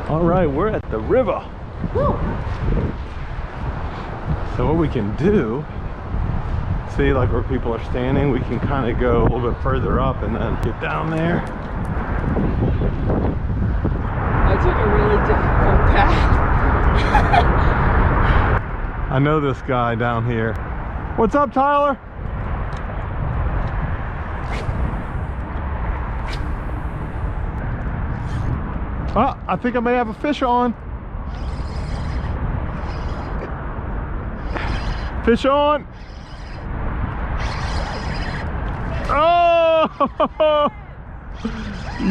All right, we're at the river. Woo. So what we can do, see like where people are standing, we can kind of go a little bit further up and then get down there. I took a really difficult path. I know this guy down here. What's up, Tyler? Oh, I think I may have a fish on. Fish on. Oh!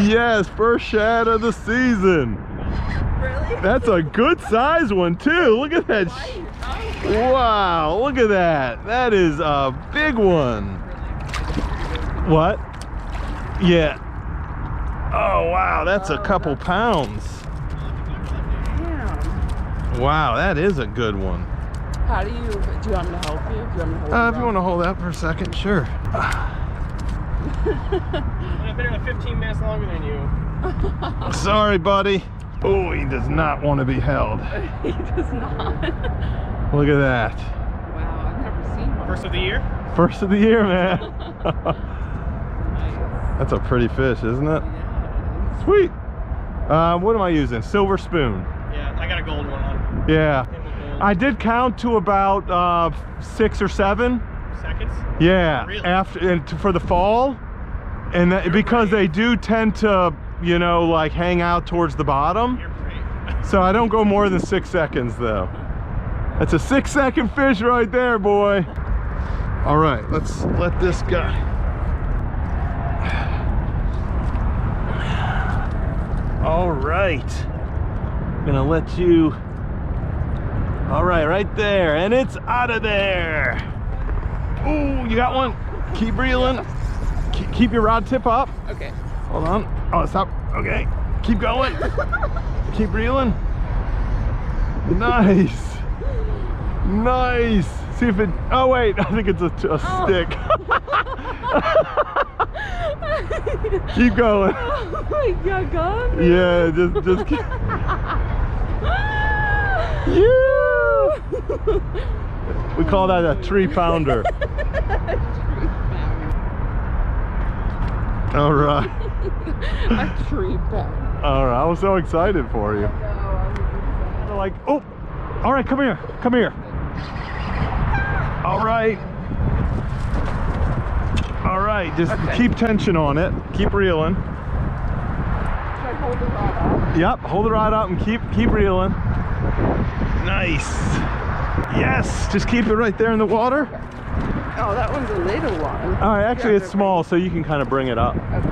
Yes, first shad of the season. Really? That's a good size one too. Look at that. Wow, look at that. That is a big one. What? Yeah. Oh wow, that's a couple pounds. Damn. Wow, that is a good one. How do you want me to help you? Do you want me to hold If you want to hold that for a second, sure. I've been here 15 minutes longer than you. Sorry, buddy. Oh, he does not want to be held. He does not. Look at that. Wow, I've never seen one. First of the year? First of the year, man. Nice. That's a pretty fish, isn't it? Yeah. Sweet. What am I using? Silver spoon. Yeah, I got a gold one on. Yeah. Gold. I did count to about 6 or 7 Seconds? Yeah, Really? for the fall, and that, because they do tend to, you know, like hang out towards the bottom. You're great. So I don't go more than 6 seconds though. That's a 6-second fish right there, boy. All right, let's let this guy. All right, I'm gonna let you. All right, right there, and it's out of there. Oh, you got one. Keep reeling. Keep your rod tip up. Okay. Hold on. Oh, stop. Okay, keep going. Keep reeling. Nice. Nice. See if it. Oh wait, I think it's a stick. Keep going. Oh my God, God. Yeah, just keep. Yeah. We call that a 3-pounder. All right. A 3-pounder. All right. I was so excited for you. They're like, oh, all right, come here, come here. All right. All right, just keep tension on it. Keep reeling. Should I hold the rod up? Yep, hold the rod up and keep reeling. Nice. Yes, just keep it right there in the water. Oh, that one's a little one. All right, actually it's small, so you can kind of bring it up. Okay.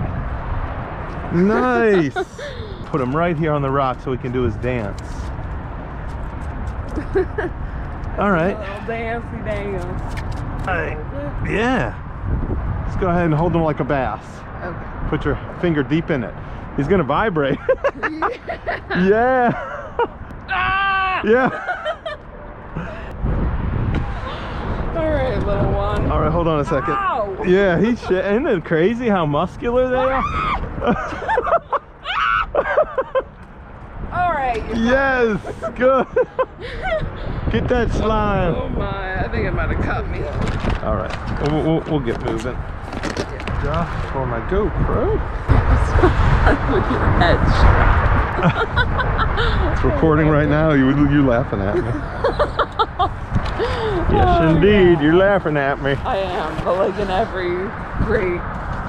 Nice. Put him right here on the rock so he can do his dance. All right. A little dancey dance. All right. Yeah. Let's go ahead and hold him like a bass. Okay. Put your finger deep in it. He's gonna vibrate. Yeah. Ah! Yeah. All right, little one. All right, hold on a second. Ow! Yeah, he's shit. Isn't it crazy how muscular they are? All right. Yes, good. Get that slime. Oh my! I think it might have cut me. All right, we'll get moving. Josh for my GoPro. With your head. It's recording right now. You laughing at me? Yes, indeed. You're laughing at me. I am, but like in every great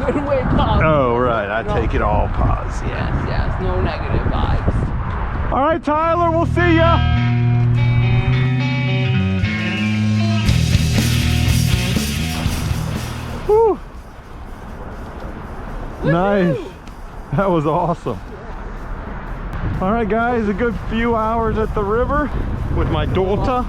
good way possible. Oh, right. I take it all positive. Yes, yes. No negative vibes. All right, Tyler. We'll see ya. Whew. Nice. That was awesome. All right, guys. A good few hours at the river with my daughter.